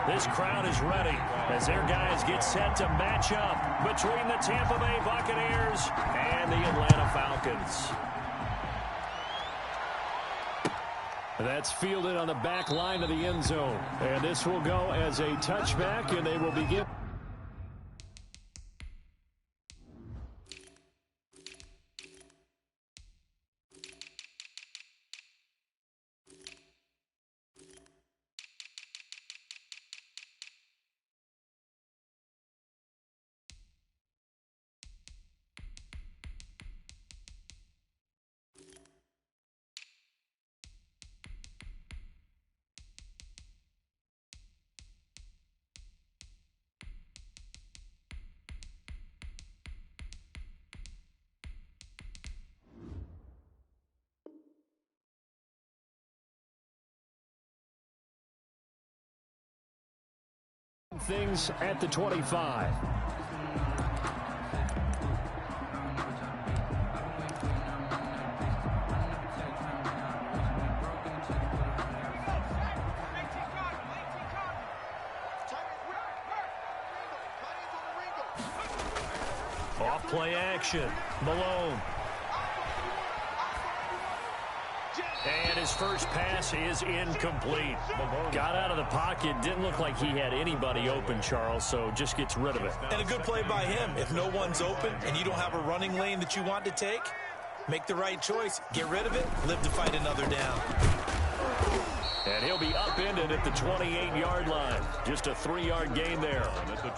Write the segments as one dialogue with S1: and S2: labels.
S1: This crowd is ready as their guys get set to match up between the Tampa Bay Buccaneers and the Atlanta Falcons. That's fielded on the back line of the end zone. And this will go as a touchback, and they will begin. Things at the 25. Off play action. Malone. And his first pass is incomplete. Got out of the pocket. Didn't look like he had anybody open, Charles, so just gets rid of it.
S2: And a good play by him. If no one's open and you don't have a running lane that you want to take, make the right choice. Get rid of it. Live to fight another down.
S1: And he'll be upended at the 28-yard line. Just a 3-yard gain there.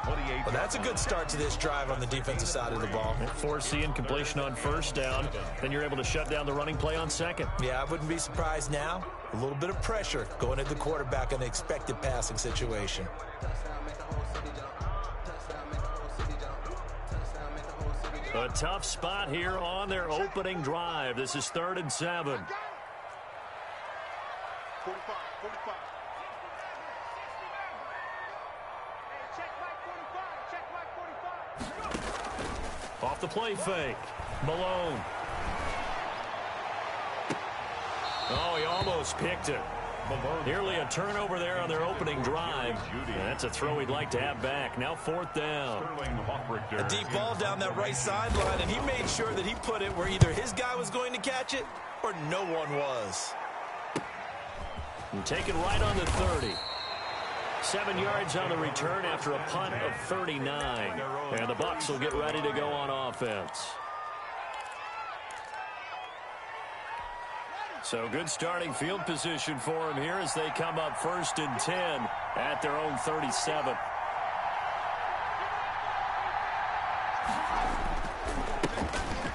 S2: Well, that's a good start to this drive on the defensive side of the ball.
S1: Force the incompletion on first down. Then you're able to shut down the running play on second.
S2: Yeah, I wouldn't be surprised now. A little bit of pressure going at the quarterback in an expected passing situation.
S1: A tough spot here on their opening drive. This is 3rd and 7.
S3: 45.
S1: Off the play fake. Malone. Oh, he almost picked it. Nearly a turnover there on their opening drive. And that's a throw he'd like to have back. Now 4th down.
S2: A deep ball down that right sideline, and he made sure that he put it where either his guy was going to catch it or no one was.
S1: And taken right on the 30. 7 yards on the return after a punt of 39. And the Bucs will get ready to go on offense. So good starting field position for them here as they come up 1st and 10 at their own 37.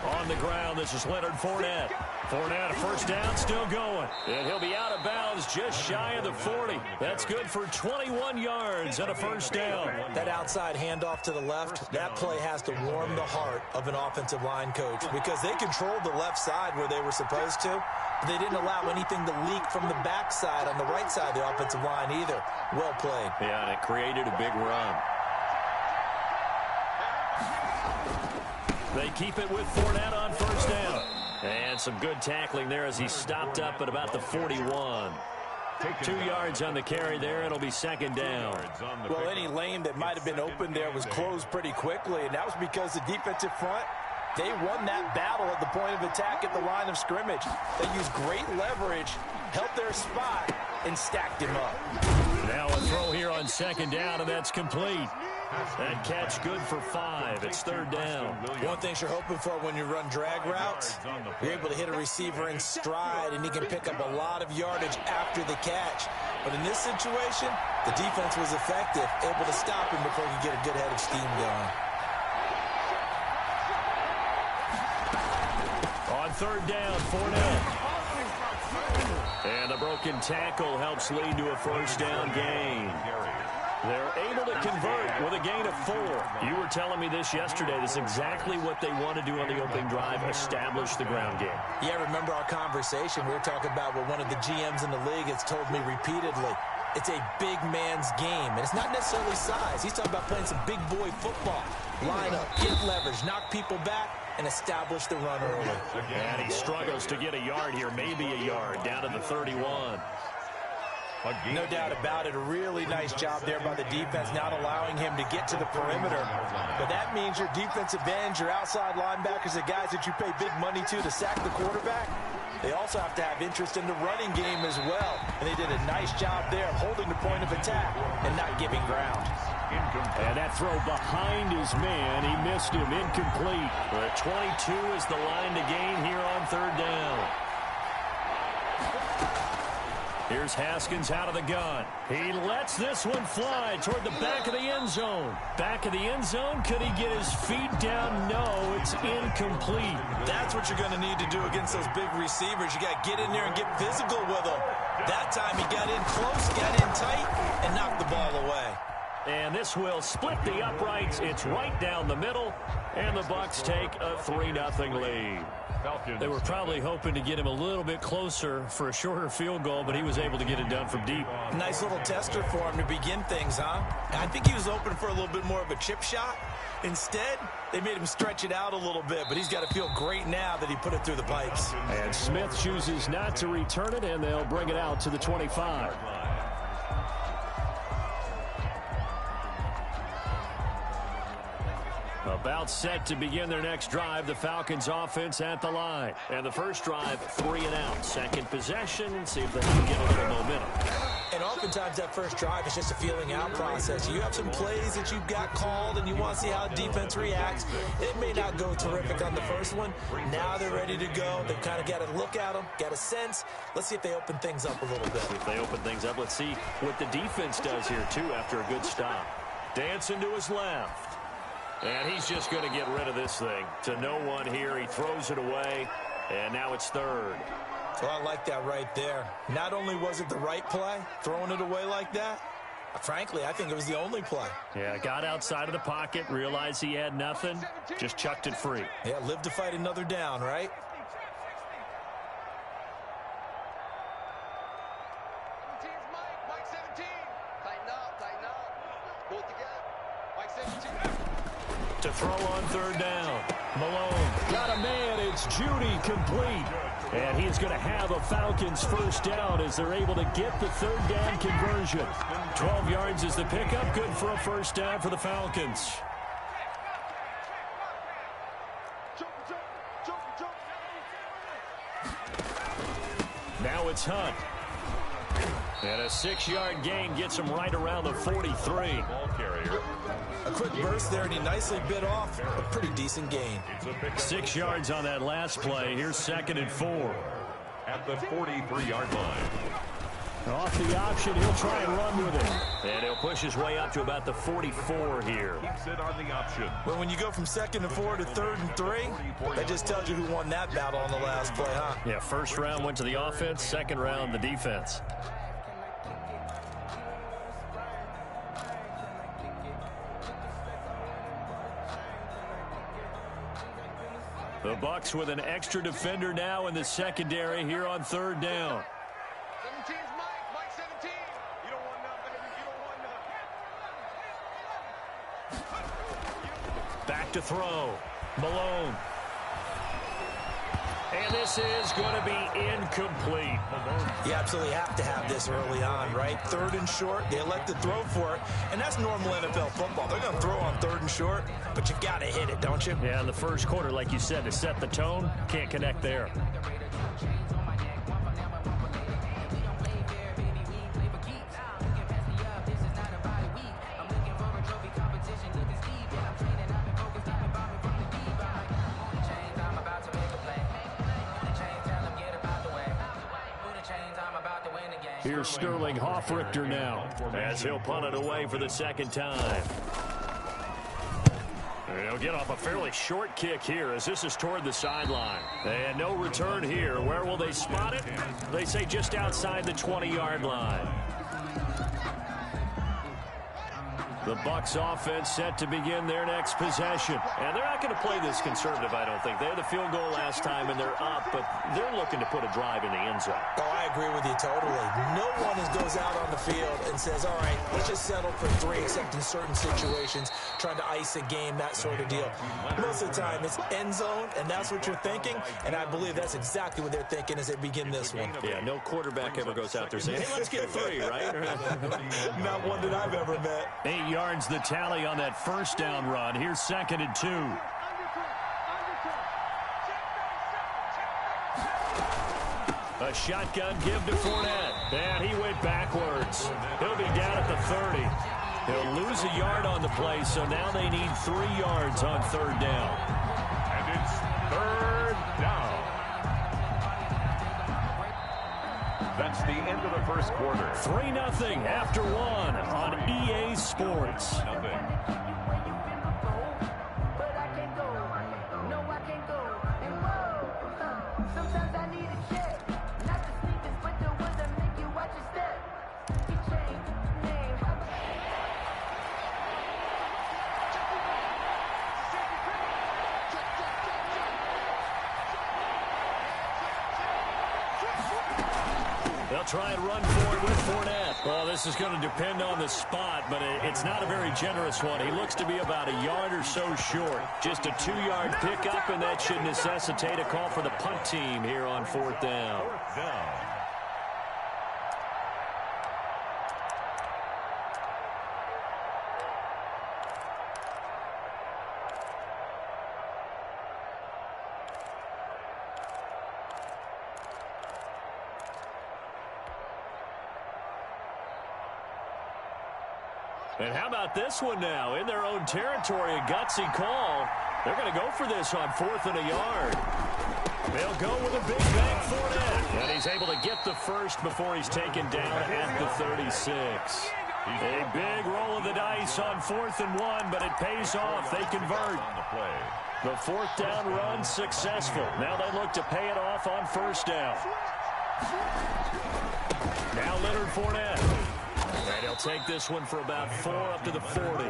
S1: On the ground, this is Leonard Fournette. Fournette, a first down, still going. And he'll be out of bounds just shy of the 40. That's good for 21 yards and a first down.
S2: That outside handoff to the left, that play has to warm the heart of an offensive line coach because they controlled the left side where they were supposed to. But they didn't allow anything to leak from the backside on the right side of the offensive line either. Well played.
S1: Yeah, and it created a big run. They keep it with Fournette on first down. And some good tackling there as he stopped up at about the 41. 2 yards on the carry there. It'll be 2nd down.
S2: Well, any lane that might have been open there was closed pretty quickly, and that was because the defensive front, they won that battle at the point of attack at the line of scrimmage. They used great leverage, held their spot, and stacked him up.
S1: Now a throw here on 2nd down, and that's complete. That catch good for 5. It's 3rd down.
S2: One thing you're hoping for when you run drag routes, you're able to hit a receiver in stride, and he can pick up a lot of yardage after the catch. But in this situation, the defense was effective, able to stop him before he could get a good head of steam going.
S1: On 3rd down, Fournette. And the broken tackle helps lead to a first down gain. They're able to convert with a gain of 4. You were telling me this yesterday. This is exactly what they want to do on the opening drive, establish the ground game.
S2: Yeah, remember our conversation. We were talking about what one of the GMs in the league has told me repeatedly. It's a big man's game, and it's not necessarily size. He's talking about playing some big boy football. Line up, get leverage, knock people back, and establish the run early.
S1: And he struggles to get a yard here, maybe a yard, down to the 31.
S2: No doubt about it. A really nice job there by the defense, not allowing him to get to the perimeter. But that means your defensive ends, your outside linebackers, the guys that you pay big money to sack the quarterback, they also have to have interest in the running game as well. And they did a nice job there of holding the point of attack and not giving ground.
S1: And that throw behind his man, he missed him, incomplete. But 22 is the line to gain here on third down. Here's Haskins out of the gun. He lets this one fly toward the back of the end zone. Back of the end zone, could he get his feet down? No, it's incomplete.
S2: That's what you're going to need to do against those big receivers. You got to get in there and get physical with them. That time he got in close, got in tight, and knocked the ball away.
S1: And this will split the uprights. It's right down the middle, and the Bucs take a 3-0 lead. They were probably hoping to get him a little bit closer for a shorter field goal, but he was able to get it done from deep.
S2: Nice little tester for him to begin things, huh? I think he was open for a little bit more of a chip shot. Instead, they made him stretch it out a little bit, but he's got to feel great now that he put it through the pipes.
S1: And Smith chooses not to return it, and they'll bring it out to the 25. About set to begin their next drive, the Falcons offense at the line. And the first drive, 3 and out. Second possession, see if they can get a little momentum.
S2: And oftentimes that first drive is just a feeling out process. You have some plays that you've got called and you want to see how defense reacts. It may not go terrific on the first one. Now they're ready to go. They've kind of got to look at them, got a sense. Let's see if they open things up a little bit.
S1: If they open things up, let's see what the defense does here, too, after a good stop. Dancing to his left. And he's just going to get rid of this thing. To no one here. He throws it away. And now it's third.
S2: Well, I like that right there. Not only was it the right play, throwing it away like that, frankly, I think it was the only play.
S1: Yeah, got outside of the pocket, realized he had nothing, just chucked it free.
S2: Yeah, live to fight another down, right?
S1: To throw on third down. Malone got a man. It's Judy complete. And he's going to have a Falcons first down as they're able to get the third down conversion. 12 yards is the pickup. Good for a first down for the Falcons. Now it's Hunt. And a 6-yard gain gets him right around the 43.
S3: Ball carrier.
S2: A quick burst there, and he nicely bit off a pretty decent gain.
S1: 6 yards on that last play. Here's 2nd and 4.
S3: At the 43-yard line.
S1: Off the option, he'll try and run with it. And he'll push his way up to about the 44 here.
S3: Keeps it on the option.
S2: Well, when you go from 2nd and 4 to 3rd and 3, that just tells you who won that battle on the last play, huh?
S1: Yeah, first round went to the offense, second round the defense. The Bucs with an extra defender now in the secondary here on third down.
S4: 17's Mike 17. You don't want none, baby. You don't want none.
S1: Back to throw. Malone. And this is going to be incomplete.
S2: You absolutely have to have this early on, right? 3rd and short, they elect to throw for it, and that's normal NFL football. They're going to throw on 3rd and short, but you got to hit it, don't you?
S1: Yeah, in the first quarter, like you said, to set the tone, can't connect there. Here's Sterling Hoffrichter now as he'll punt it away for the second time. And he'll get off a fairly short kick here as this is toward the sideline. And no return here. Where will they spot it? They say just outside the 20-yard line. The Bucs offense set to begin their next possession. And they're not going to play this conservative, I don't think. They had the field goal last time, and they're up, but they're looking to put a drive in the end zone.
S2: Oh, I agree with you totally. No one goes out on the field and says, all right, let's just settle for 3, except in certain situations, trying to ice a game, that sort of deal. Most of the time, it's end zone, and that's what you're thinking, and I believe that's exactly what they're thinking as they begin this one.
S1: Yeah, no quarterback ever goes out there saying, hey, let's get 3, right?
S2: Not one that I've ever met.
S1: 8 yards the tally on that first down run. Here's 2nd and 2. A shotgun give to Fournette. And he went backwards. He'll be down at the 30. He'll lose a yard on the play, so now they need 3 yards on 3rd down.
S3: And it's 3rd down. That's the end of the first quarter.
S1: 3-0 after 1 on EA Sports. They'll try and run for it with Fournette. Well, this is going to depend on the spot, but it's not a very generous one. He looks to be about a yard or so short. Just a 2-yard pickup, and that should necessitate a call for the punt team here on 4th down. And how about this one now? In their own territory, a gutsy call. They're going to go for this on 4th and a yard. They'll go with a big bang Fournette. And he's able to get the first before he's taken down at the 36. A big roll of the dice on 4th and 1, but it pays off. They convert. The 4th down run successful. Now they look to pay it off on 1st down. Now Leonard Fournette. And he'll take this one for about 4 up to the 40.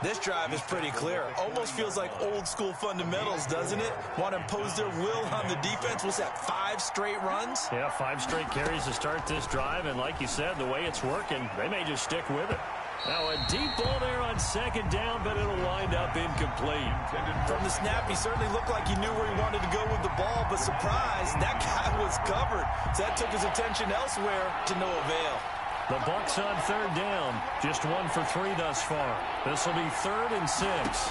S2: This drive is pretty clear. Almost feels like old school fundamentals, doesn't it? Want to impose their will on the defense. Was that 5 straight runs?
S1: Yeah, 5 straight carries to start this drive. And like you said, the way it's working, they may just stick with it. Now a deep ball there on 2nd down, but it'll wind up incomplete.
S2: From the snap, he certainly looked like he knew where he wanted to go with the ball, but surprise, that guy was covered. So that took his attention elsewhere to no avail.
S1: The Bucs on 3rd down. Just 1 for 3 thus far. This will be 3rd and 6.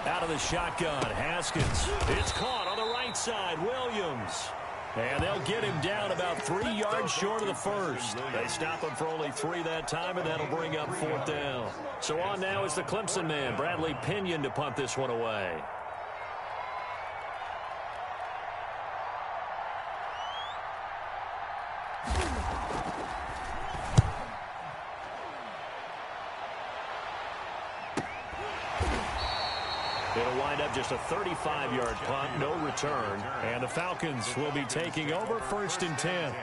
S1: Out of the shotgun, Haskins. It's caught on the right side, Williams. And they'll get him down about 3 yards short of the first. They stop him for only 3 that time, and that'll bring up 4th down. So on now is the Clemson man, Bradley Pinion, to punt this one away. It'll wind up just a 35-yard punt, no return. And the Falcons will be taking over 1st and 10.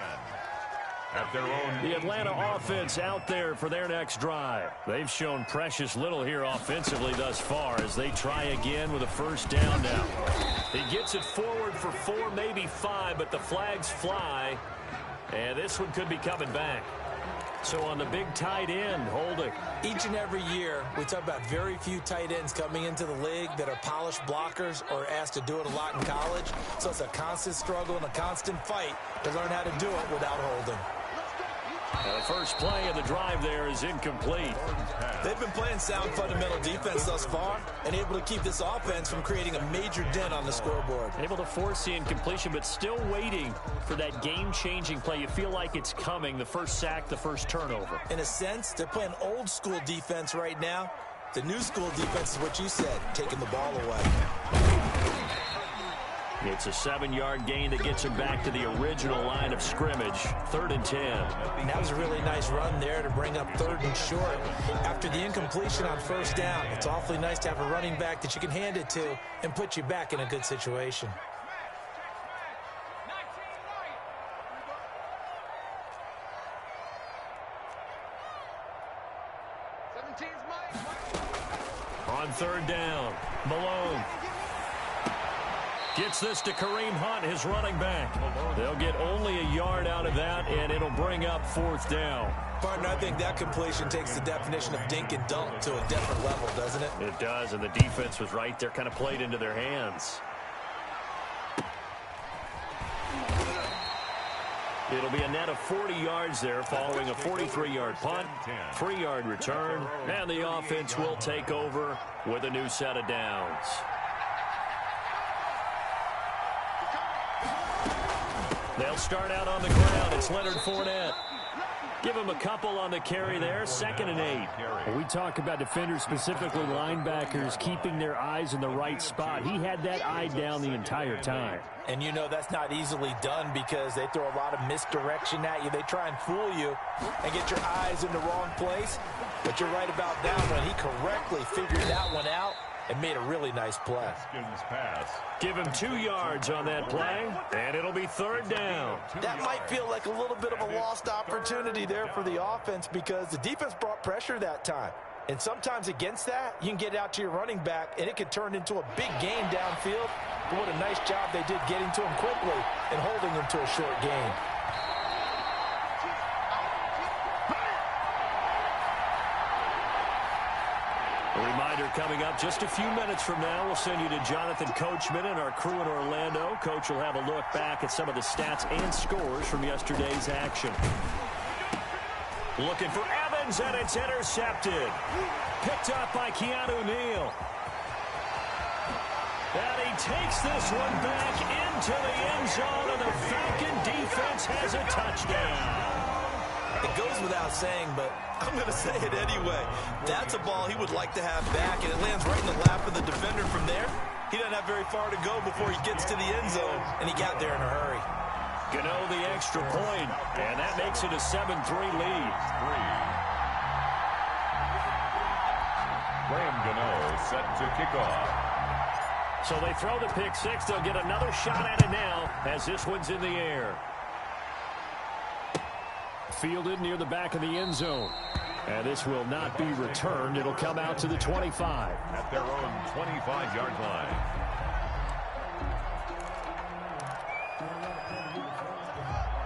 S3: At their own.
S1: The Atlanta offense out there for their next drive. They've shown precious little here offensively thus far as they try again with a 1st down now. He gets it forward for 4, maybe 5, but the flags fly. And this one could be coming back. So on the big tight end, holding.
S2: Each and every year, we talk about very few tight ends coming into the league that are polished blockers or asked to do it a lot in college. So it's a constant struggle and a constant fight to learn how to do it without holding.
S1: The first play of the drive there is incomplete.
S2: They've been playing sound fundamental defense thus far and able to keep this offense from creating a major dent on the scoreboard.
S1: Able to force the incompletion, but still waiting for that game-changing play. You feel like it's coming, the first sack, the first turnover.
S2: In a sense, they're playing old school defense right now. The new school defense is what you said, taking the ball away.
S1: It's a 7-yard gain that gets him back to the original line of scrimmage. 3rd and 10.
S2: And that was a really nice run there to bring up 3rd and short. After the incompletion on 1st down, it's awfully nice to have a running back that you can hand it to and put you back in a good situation.
S4: 17's Mike.
S1: On third down, Malone gets this to Kareem Hunt, his running back. They'll get only a yard out of that, and it'll bring up fourth down.
S2: Partner, I think that completion takes the definition of dink and dunk to a different level, doesn't it?
S1: It does, and the defense was right there, kind of played into their hands. It'll be a net of 40 yards there following a 43-yard punt, 3-yard return, and the offense will take over with a new set of downs. They'll start out on the ground. It's Leonard Fournette. Give him a couple on the carry there. 2nd and 8.
S5: When we talk about defenders, specifically linebackers, keeping their eyes in the right spot. He had that eye down the entire time.
S2: And you know that's not easily done because they throw a lot of misdirection at you. They try and fool you and get your eyes in the wrong place. But you're right about that one. He correctly figured that one out and made a really nice play.
S1: Give him 2 yards on that play, and it'll be third down.
S2: That might feel like a little bit of a lost opportunity there for the offense because the defense brought pressure that time. And sometimes against that, you can get out to your running back, and it could turn into a big gain downfield. But what a nice job they did getting to him quickly and holding him to a short gain.
S1: A reminder coming up just a few minutes from now. We'll send you to Jonathan Coachman and our crew in Orlando. Coach will have a look back at some of the stats and scores from yesterday's action. Looking for Evans, and it's intercepted. Picked up by Keanu Neal. And he takes this one back into the end zone, and the Falcon defense has a touchdown.
S2: It goes without saying, but I'm going to say it anyway. That's a ball he would like to have back, and it lands right in the lap of the defender from there. He doesn't have very far to go before he gets to the end zone, and he got there in a hurry.
S1: Gano the extra point, and that makes it a 7-3 lead.
S3: Graham Gano set to kick off.
S1: So they throw the pick six. They'll get another shot at it now as this one's in the air.
S5: Fielded near the back of the end zone. And this will not be returned. It'll come out to the 25.
S3: At their own 25-yard line.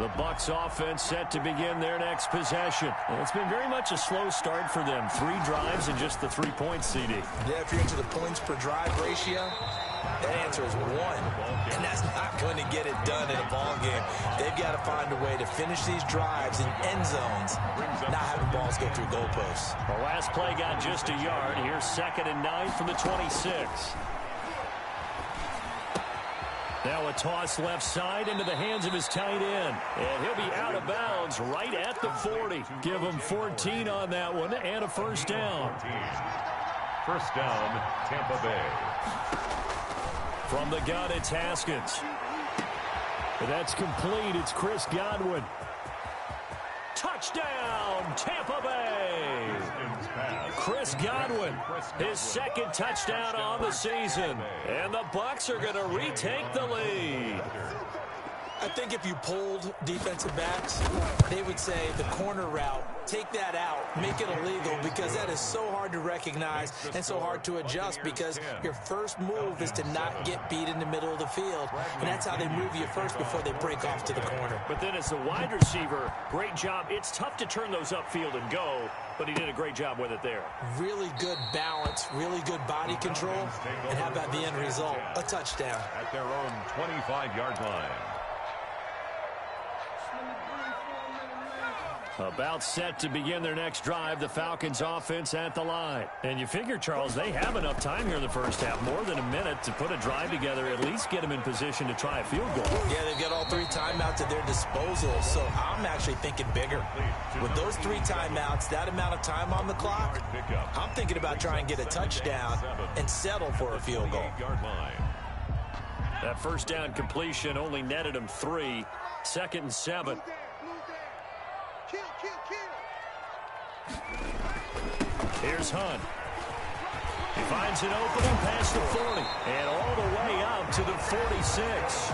S1: The Bucs offense set to begin their next possession.
S5: Well, it's been very much a slow start for them. 3 drives and just the 3 points, CD.
S2: Yeah, if you're into the points per drive ratio, that answer is 1. And that's not going to get it done in a ball game. They've got to find a way to finish these drives in end zones, not having balls go through goalposts.
S1: The last play got just a yard. Here's 2nd and 9 from the 26. Now a toss left side into the hands of his tight end. And he'll be out of bounds right at the 40. Give him 14 on that one and a first down.
S3: First down, Tampa Bay.
S1: From the gun, it's Haskins.
S5: That's complete. It's Chris Godwin.
S1: Touchdown, Tampa Bay. Chris Godwin, his 2nd touchdown on the season. And the Bucs are going to retake the lead.
S2: I think if you polled defensive backs, they would say the corner route, take that out, make it illegal, because that is so hard to recognize and so hard to adjust because your first move is to not get beat in the middle of the field. And that's how they move you first before they break off to the corner.
S1: But then as the wide receiver, great job. It's tough to turn those upfield and go, but he did a great job with it there.
S2: Really good balance, really good body control, and how about the end result? A touchdown.
S3: At their own 25-yard line.
S1: About set to begin their next drive, the Falcons offense at the line. And you figure, Charles, they have enough time here in the first half, more than a minute to put a drive together, at least get them in position to try a field goal.
S2: Yeah, they've got all 3 timeouts at their disposal, so I'm actually thinking bigger. With those 3 timeouts, that amount of time on the clock, I'm thinking about trying to get a touchdown and settle for a field goal.
S1: That first down completion only netted them 3. 2nd and 7. Here's Hunt. He finds an opening past the 40 and all the way up to the 46.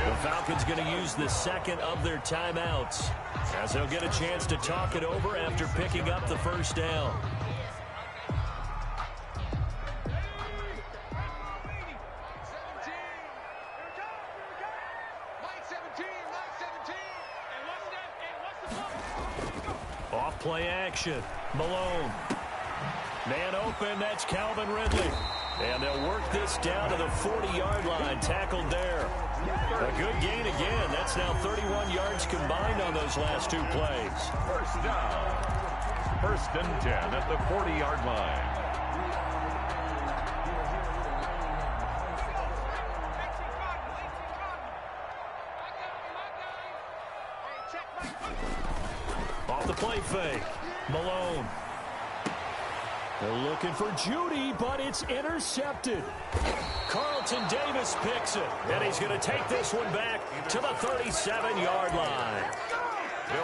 S1: The Falcons going to use the 2nd of their timeouts as they'll get a chance to talk it over after picking up the first down. action. Malone. Man open, that's Calvin Ridley. And they'll work this down to the 40-yard line, tackled there. A good gain again. That's now 31 yards combined on those last two plays.
S3: First down. 1st and 10 at the 40-yard line.
S1: Off the play fake. Malone. They're looking for Judy, but it's intercepted. Carlton Davis picks it, and he's going to take this one back to the 37-yard line.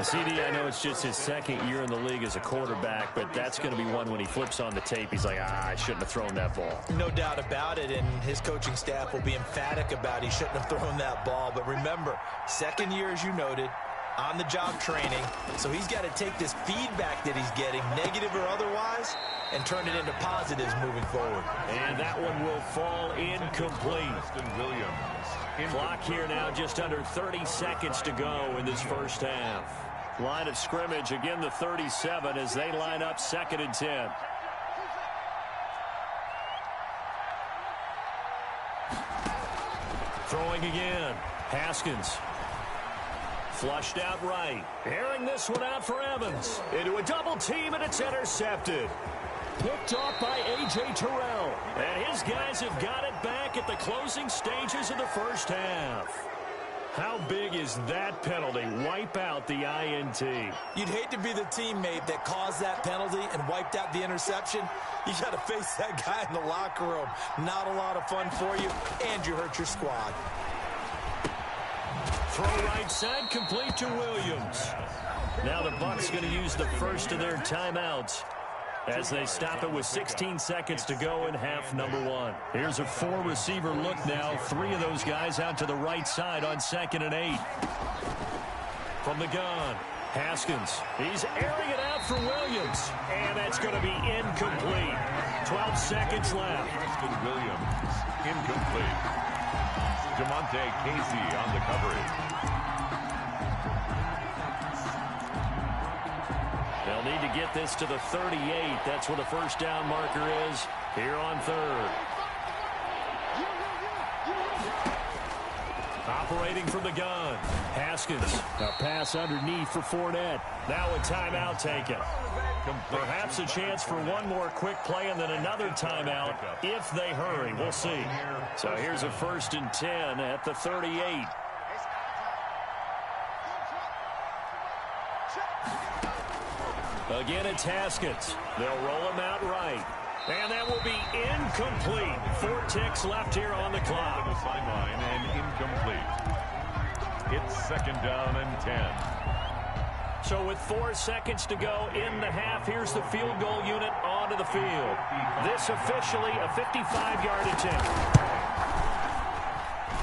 S1: CD, I know it's just his 2nd year in the league as a quarterback, but that's going to be one when he flips on the tape, he's like, I shouldn't have thrown that ball.
S2: No doubt about it, and his coaching staff will be emphatic about he shouldn't have thrown that ball. But remember, 2nd year, as you noted, on-the-job training, so he's got to take this feedback that he's getting, negative or otherwise, and turn it into positives moving forward.
S1: And that one will fall incomplete. Clock here now just under 30 seconds to go in this first half. Line of scrimmage, again the 37 as they line up 2nd and 10. Throwing again. Haskins. Flushed out right. Airing this one out for Evans. Into a double team, and it's intercepted. Picked off by A.J. Terrell. And his guys have got it back at the closing stages of the first half. How big is that penalty? Wipe out the INT.
S2: You'd hate to be the teammate that caused that penalty and wiped out the interception. You got to face that guy in the locker room. Not a lot of fun for you, and you hurt your squad.
S1: Throw right side, complete to Williams. Now the Bucs going to use the first of their timeouts as they stop it with 16 seconds to go in half number 1. Here's a 4-receiver look now. 3 of those guys out to the right side on 2nd and 8. From the gun, Haskins. He's airing it out for Williams. And that's going to be incomplete. 12 seconds left.
S3: Preston Williams, incomplete. Jamonte Casey on the coverage.
S1: They'll need to get this to the 38. That's where the first down marker is here on 3rd. Operating from the gun. Haskins. A pass underneath for Fournette. Now a timeout taken. Perhaps a chance for one more quick play and then another timeout if they hurry. We'll see. So here's a 1st and 10 at the 38. Again, it's Haskins. They'll roll him out right. And that will be incomplete. 4 ticks left here on the clock.
S3: On the sideline and incomplete. It's 2nd down and 10.
S1: So with 4 seconds to go in the half, here's the field goal unit onto the field. This officially a 55-yard attempt.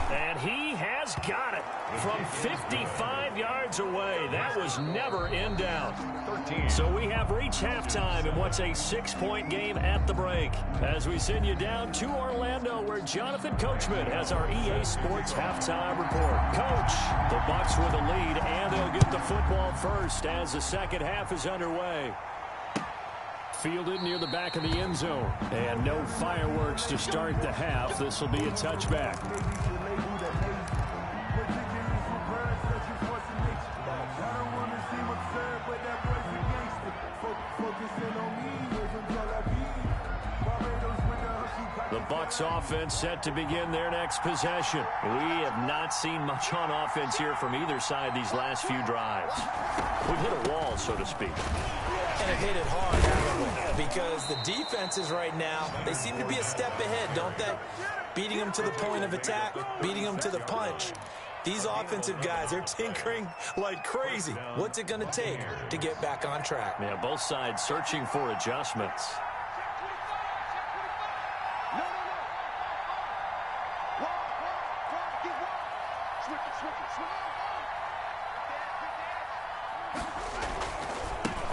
S1: And he has got it from 55 yards away. That was never in doubt.
S3: 13.
S1: So we have reached halftime in what's a 6-point game at the break. As we send you down to Orlando, where Jonathan Coachman has our EA Sports halftime report. Coach, the Bucs with a lead, and they'll get the football first as the second half is underway. Fielded near the back of the end zone. And no fireworks to start the half. This will be a touchback. The Bucs offense set to begin their next possession. We have not seen much on offense here from either side these last few drives. We've hit a wall, so to speak.
S2: And have hit it hard, haven't we? Because the defenses right now, they seem to be a step ahead, don't they? Beating them to the point of attack, beating them to the punch. These offensive guys, they're tinkering like crazy. What's it going to take to get back on track?
S1: Yeah, both sides searching for adjustments.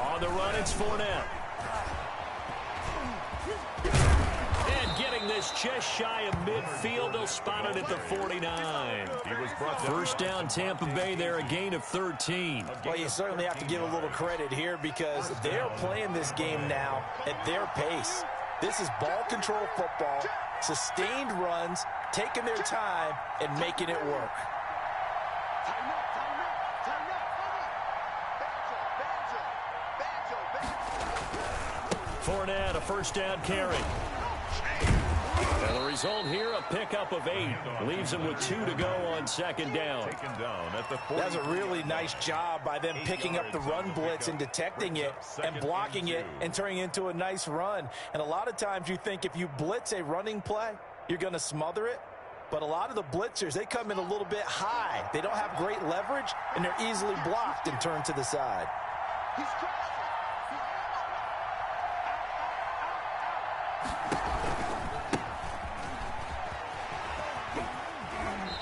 S1: On the run, it's Fournette. And getting this this just shy of midfield. They'll spot it at the 49. First down, Tampa Bay there, a gain of 13.
S2: Well, you certainly have to give a little credit here because they're playing this game now at their pace. This is ball control football, sustained runs, taking their time, and making it work.
S1: Fournette, a first down carry. And the result here, a pickup of 8. Leaves him with 2 to go on second down.
S2: That's a really nice job by them picking up the run blitz and detecting it and blocking it and turning it into a nice run. And a lot of times you think if you blitz a running play, you're going to smother it. But a lot of the blitzers, they come in a little bit high. They don't have great leverage, and they're easily blocked and turned to the side.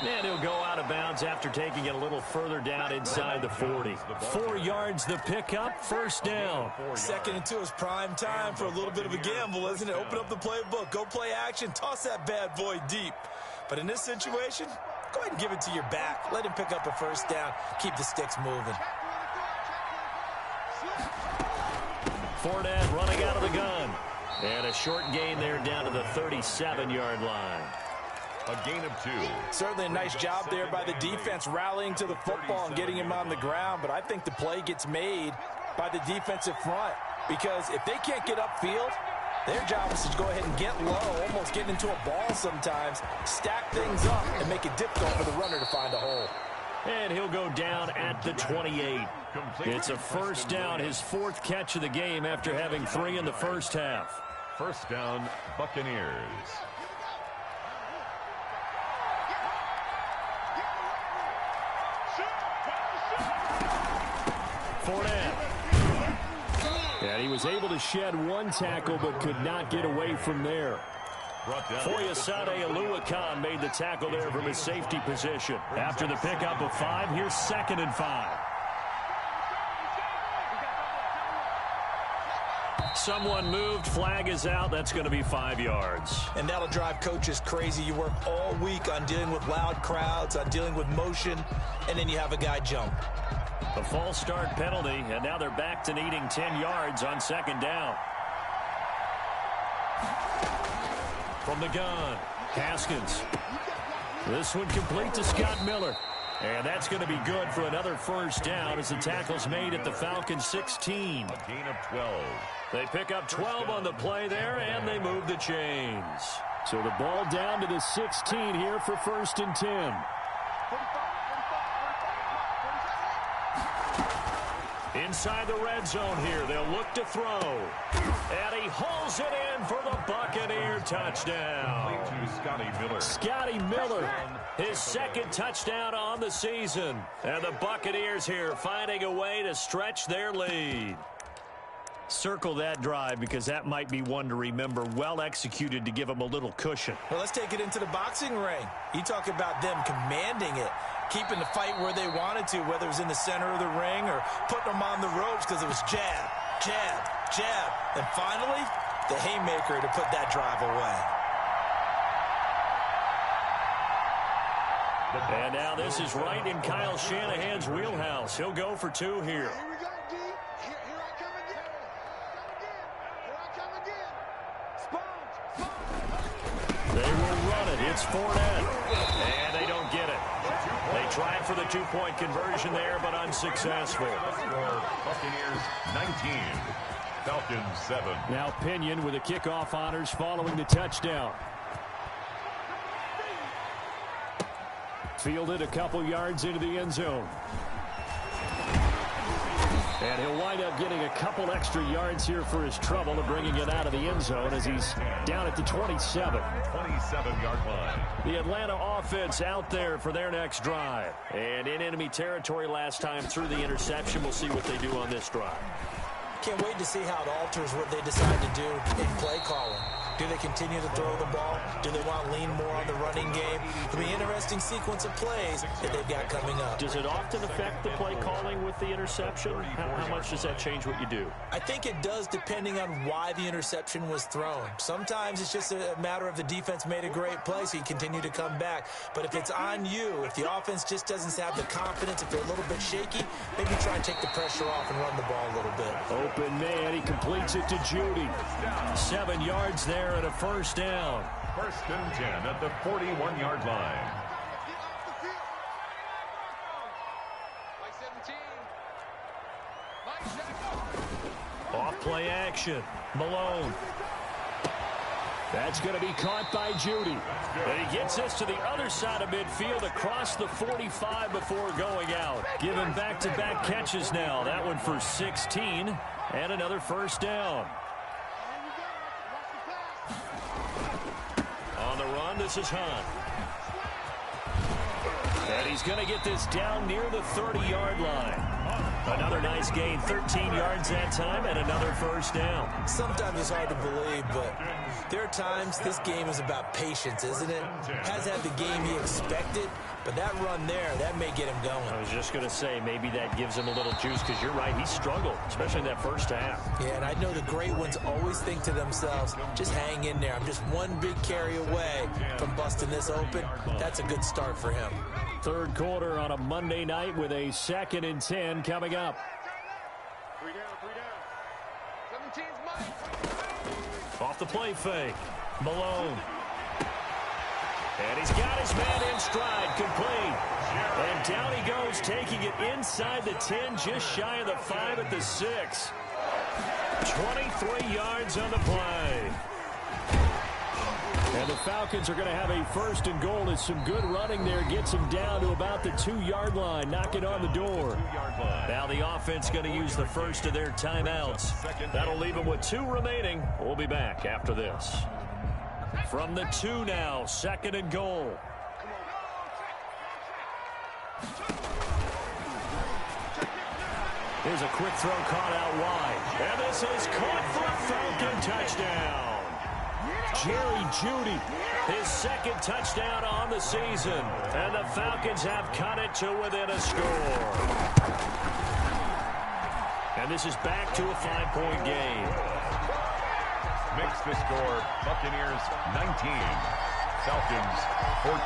S1: And he'll go out of bounds after taking it a little further down inside the 40. 4 yards the pickup, first down.
S2: 2nd and 2 is prime time for a little bit of a gamble, isn't it? Open up the playbook, go play action, toss that bad boy deep. But in this situation, go ahead and give it to your back. Let him pick up a first down, keep the sticks moving.
S1: Fournette running out of the gun. And a short gain there down to the 37-yard line.
S3: A gain of 2.
S2: Certainly a nice job there by the defense rallying to the football and getting him on the ground. But I think the play gets made by the defensive front because if they can't get upfield, their job is to go ahead and get low, almost getting into a ball sometimes, stack things up, and make it difficult for the runner to find a hole.
S1: And he'll go down at the 28. It's a first down, his 4th catch of the game after having 3 in the first half.
S3: First down, Buccaneers.
S1: Fournette. And he was able to shed 1 tackle but could not get away from there. Foyesade Aluakan made the tackle there from his safety position. After the pickup of 5, here's 2nd and 5. Someone moved, flag is out. That's going to be 5 yards.
S2: And that'll drive coaches crazy. You work all week on dealing with loud crowds, on dealing with motion, and then you have a guy jump.
S1: A false start penalty, and now they're back to needing 10 yards on second down. From the gun, Haskins. This one complete to Scott Miller. And that's going to be good for another first down as the tackle's made at the Falcons' 16.
S3: A gain of 12.
S1: They pick up 12 on the play there, and they move the chains. So the ball down to the 16 here for 1st and 10. Inside the red zone here, they'll look to throw. And he hauls it in for the Buccaneer touchdown. Scotty Miller, his 2nd touchdown on the season. And the Buccaneers here finding a way to stretch their lead. Circle that drive because that might be one to remember. Well executed to give them a little cushion.
S2: Well, let's take it into the boxing ring. You talk about them commanding it, keeping the fight where they wanted to, whether it was in the center of the ring or putting them on the ropes because it was jab, jab, jab. And finally, the haymaker to put that drive away.
S1: And now this is right in Kyle Shanahan's wheelhouse. He'll go for 2 here. They will run it. It's Fournette. And they don't get it. They tried for the 2-point conversion there, but unsuccessful.
S3: Buccaneers 19. Falcons 7.
S5: Now Pinion with the kickoff honors following the touchdown. Fielded a couple yards into the end zone. And he'll wind up getting a couple extra yards here for his trouble of bringing it out of the end zone as he's down at the 27.
S3: 27-yard line.
S1: The Atlanta offense out there for their next drive. And in enemy territory last time through the interception. We'll see what they do on this drive.
S2: Can't wait to see how it alters what they decide to do in play calling. Do they continue to throw the ball? Do they want to lean more on the running game? It'll be an interesting sequence of plays that they've got coming up.
S1: Does it often affect the play calling with the interception? How much does that change what you do?
S2: I think it does, depending on why the interception was thrown. Sometimes it's just a matter of the defense made a great play, so you continue to come back. But if it's on you, if the offense just doesn't have the confidence, if they're a little bit shaky, maybe try and take the pressure off and run the ball a little bit.
S5: Open man, he completes it to Judy.
S1: 7 yards there and a first down.
S3: 1st and 10 at the 41-yard line.
S1: Off play action. Malone. That's going to be caught by Judy. And he gets this to the other side of midfield across the 45 before going out. Given back-to-back catches now. That one for 16 and another first down. On the run, this is Hunt. And he's going to get this down near the 30-yard line. Another nice gain, 13 yards that time, and another first down.
S2: Sometimes it's hard to believe, but there are times this game is about patience, isn't it? Hasn't had the game he expected, but that run there, that may get him going.
S1: I was just going to say, maybe that gives him a little juice, because you're right, he struggled, especially in that first half.
S2: Yeah, and I know the great ones always think to themselves, just hang in there. I'm just one big carry away from busting this open. That's a good start for him.
S5: Third quarter on a Monday night with a 2nd and 10 coming up.
S4: 3 down. 17's Mike.
S1: Off the play fake. Malone. And he's got his man in stride, complete. And down he goes, taking it inside the 10, just shy of the 5 at the 6. 23 yards on the play. And the Falcons are going to have a 1st and goal as some good running there gets him down to about the 2-yard line, knocking on the door. Now the offense going to use the first of their timeouts. That'll leave them with 2 remaining. We'll be back after this. From the 2 now, 2nd and goal. Here's a quick throw caught out wide. And this is caught for a Falcon touchdown. Jerry Judy, his 2nd touchdown on the season. And the Falcons have cut it to within a score. And this is back to a 5-point game.
S3: Makes the score Buccaneers 19, Falcons 14.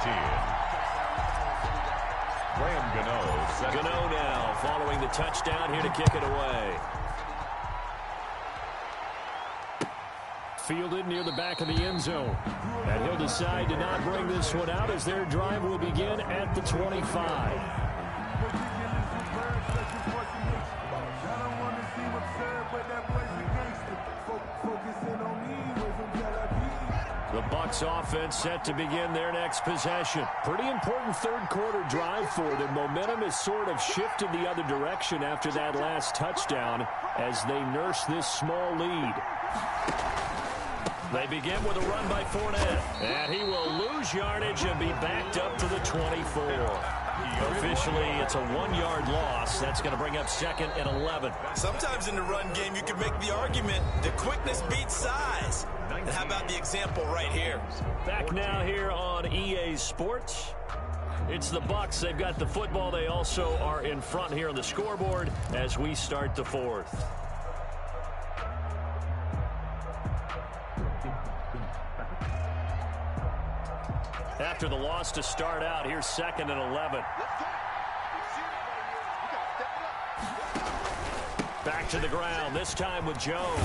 S3: Graham
S1: Gano now following the touchdown here to kick it away.
S5: Fielded near the back of the end zone. And he'll decide to not bring this one out as their drive will begin at the 25. The Bucs offense set to begin their next possession. Pretty important third quarter drive for them. Momentum has sort of shifted the other direction after that last touchdown as they nurse this small lead.
S1: They begin with a run by Fournette. And he will lose yardage and be backed up to the 24. Officially, it's a 1-yard loss. That's going to bring up 2nd and 11.
S2: Sometimes in the run game, you can make the argument that quickness beats size. And how about the example right here?
S1: Back now here on EA Sports. It's the Bucs. They've got the football. They also are in front here on the scoreboard as we start the 4th. After the loss to start out, here's 2nd and 11. Back to the ground, this time with Jones.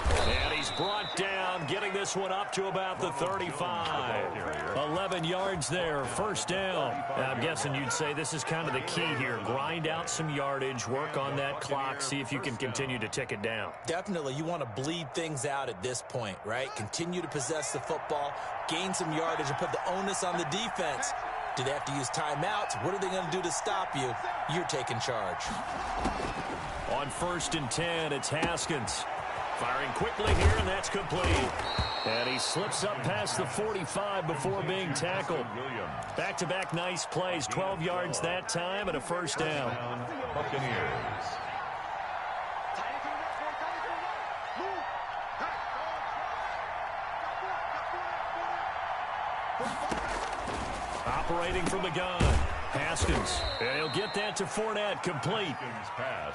S1: And he's brought down, getting this one up to about the 35. 11 yards there, first down. Now, I'm guessing you'd say this is kind of the key here. Grind out some yardage, work on that clock, see if you can continue to tick it down.
S2: Definitely, you want to bleed things out at this point, right? Continue to possess the football, gain some yardage, and put the onus on the defense. Do they have to use timeouts? What are they going to do to stop you? You're taking charge.
S1: On 1st and 10, it's Haskins. Firing quickly here, and that's complete. And he slips up past the 45 before being tackled. Back-to-back nice plays, 12 yards that time, and a first down. Operating from the gun. Haskins. And he'll get that to Fournette, complete.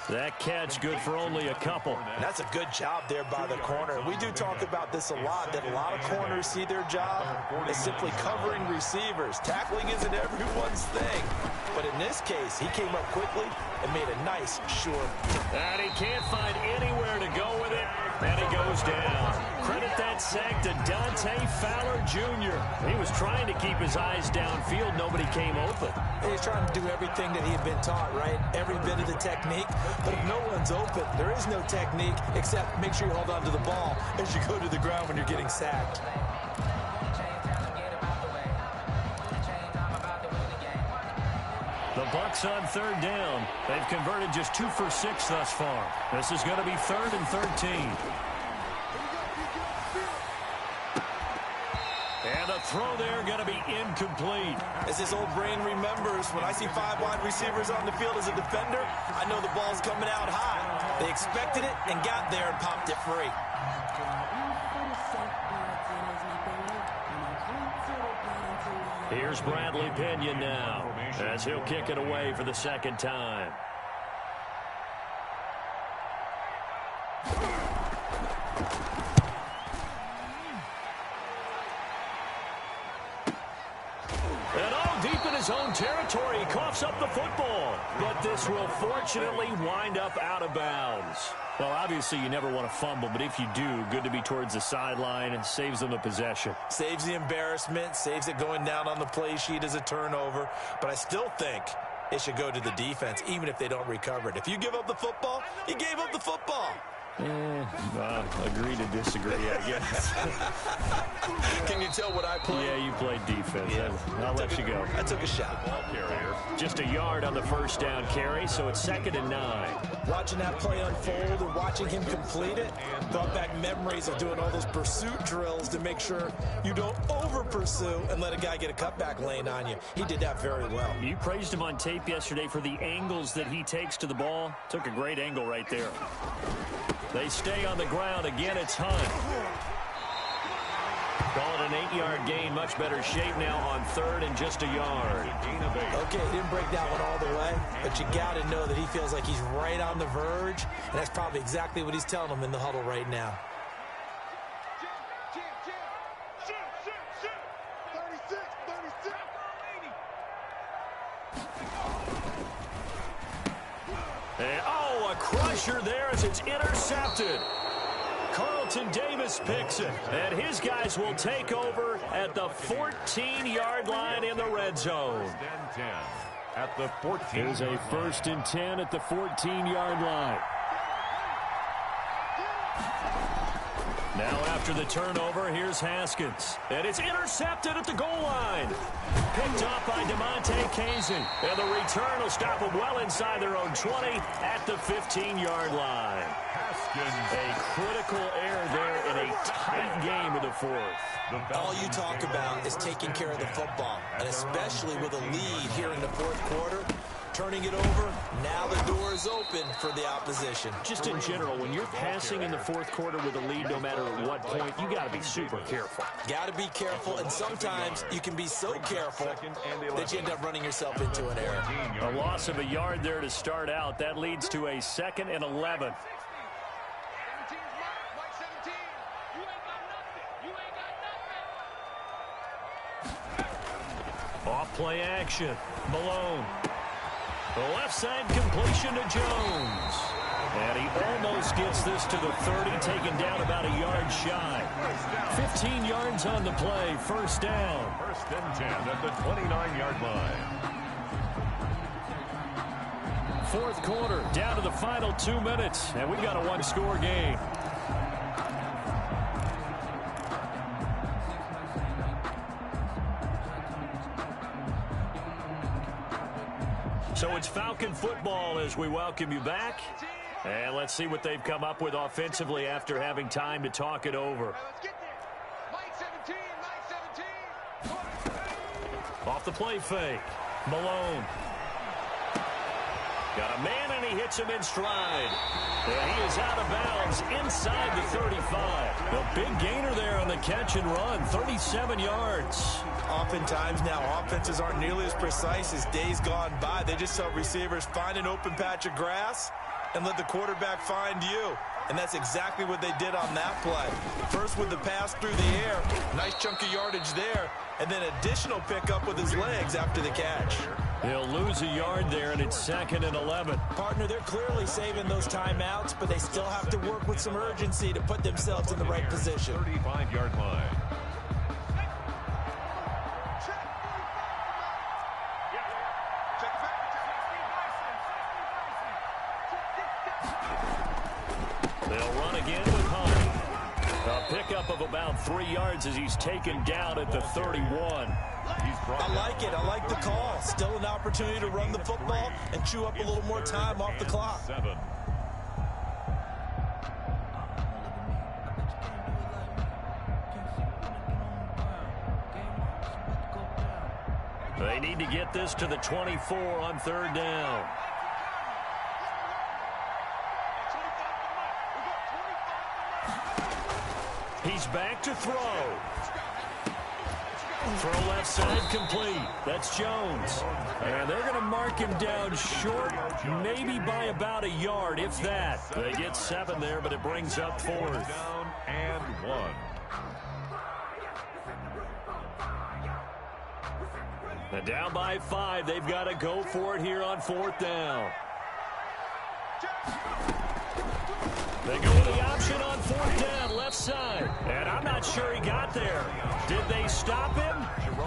S1: That catch good for only a couple.
S2: That's a good job there by the corner. We do talk about this a lot, that a lot of corners see their job as simply covering receivers. Tackling isn't everyone's thing. But in this case, he came up quickly and made a nice, sure.
S1: And he can't find anywhere to go with it. And he goes down. Credit that sack to Dante Fowler Jr. He was trying to keep his eyes downfield. Nobody came open.
S2: He's trying to do everything that he had been taught, right? Every bit of the technique. But if no one's open, there is no technique except make sure you hold on to the ball as you go to the ground when you're getting sacked.
S1: The Bucs on third down. They've converted just 2 for 6 thus far. This is going to be 3rd and 13. And the throw there going to be incomplete.
S2: As his old brain remembers, when I see 5 wide receivers on the field as a defender, I know the ball's coming out high. They expected it and got there and popped it free.
S1: Here's Bradley Pinion now, as he'll kick it away for the second time. And deep in his own territory, he coughs up the football. But this will fortunately wind up out of bounds. Well, obviously you never want to fumble, but if you do, good to be towards the sideline and saves them the possession.
S2: Saves the embarrassment, saves it going down on the play sheet as a turnover. But I still think it should go to the defense, even if they don't recover it. If you give up the football, you gave up the football.
S1: Agree to disagree, I guess.
S2: Can you tell what I played?
S1: Yeah, you played defense. Yeah. I'll let you go.
S2: I took a shot.
S1: Just a yard on the first down carry, so it's 2nd and 9.
S2: Watching that play unfold and watching him complete it brought back memories of doing all those pursuit drills to make sure you don't over-pursue and let a guy get a cutback lane on you. He did that very well.
S1: You praised him on tape yesterday for the angles that he takes to the ball. Took a great angle right there. They stay on the ground. Again, it's Hunt. Call it an 8-yard gain. Much better shape now on 3rd and just a yard.
S2: Okay, he didn't break that one all the way, but you got to know that he feels like he's right on the verge, and that's probably exactly what he's telling them in the huddle right now.
S1: A crusher there as it's intercepted. Carlton Davis picks it, and his guys will take over at the 14-yard line in the red zone.
S3: At the 14.
S5: Here's a 1st and 10 at the 14-yard line.
S1: Now after the turnover, here's Haskins. And it's intercepted at the goal line. Picked off by DeMonte Casey. And the return will stop them well inside their own 20 at the 15-yard line.
S3: Haskins.
S1: A critical error there in a tight game of the 4th.
S2: All you talk about is taking care of the football, and especially with a lead here in the 4th quarter. Turning it over, now the door is open for the opposition.
S1: Just in general, when you're passing in the 4th quarter with a lead, no matter at what point, you got to be super careful.
S2: Got to be careful, and sometimes you can be so careful that you end up running yourself into an error.
S1: A loss of a yard there to start out. That leads to a 2nd and 11. Off play action. Malone. The left side completion to Jones. And he almost gets this to the 30, taken down about a yard shy. 15 yards on the play, 1st down.
S3: 1st and 10 at the 29-yard line.
S1: 4th quarter, down to the final 2 minutes, and we've got a 1-score game. So it's Falcon football as we welcome you back. And let's see what they've come up with offensively after having time to talk it over. Off the play fake. Malone.
S5: Got a man, and he hits him in stride. And he is out of bounds inside the 35. A big gainer there on the catch and run, 37 yards.
S2: Oftentimes now, offenses aren't nearly as precise as days gone by. They just saw receivers find an open patch of grass and let the quarterback find you. And that's exactly what they did on that play. First with the pass through the air, nice chunk of yardage there, and then additional pickup with his legs after the catch.
S5: He'll lose a yard there, and it's 2nd and 11.
S2: Partner, they're clearly saving those timeouts, but they still have to work with some urgency to put themselves in the right position.
S3: 35-yard line.
S5: They'll run again with Hunt. A pickup of about 3 yards as he's taken down at the 31.
S2: I like it. I like the call. Still an opportunity to run the football and chew up a little more time off the clock.
S3: 7.
S5: They need to get this to the 24 on 3rd down. He's back to throw. Throw left side complete. That's Jones. And they're going to mark him down short, maybe by about a yard, if that. They get 7 there, but it brings up 4th.
S3: Down and 1.
S5: And down by 5. They've got to go for it here on 4th down. They go with the option on 4th down, left side. And I'm not sure he got there. Did they stop him?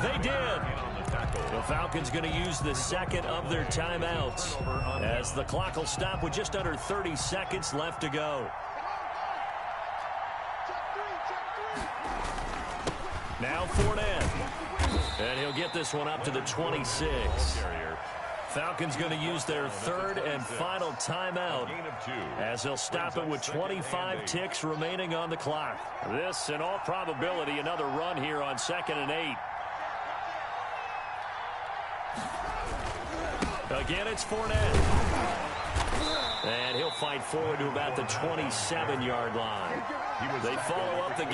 S5: They did. The Falcons going to use the 2nd of their timeouts as the clock will stop with just under 30 seconds left to go. Now Fournette. And he'll get this one up to the 26. Falcons going to use their 3rd and final timeout as they'll stop it with 25 ticks remaining on the clock. This, in all probability, another run here on 2nd and 8. Again, it's Fournette. And he'll fight forward to about the 27-yard line. They follow up the game.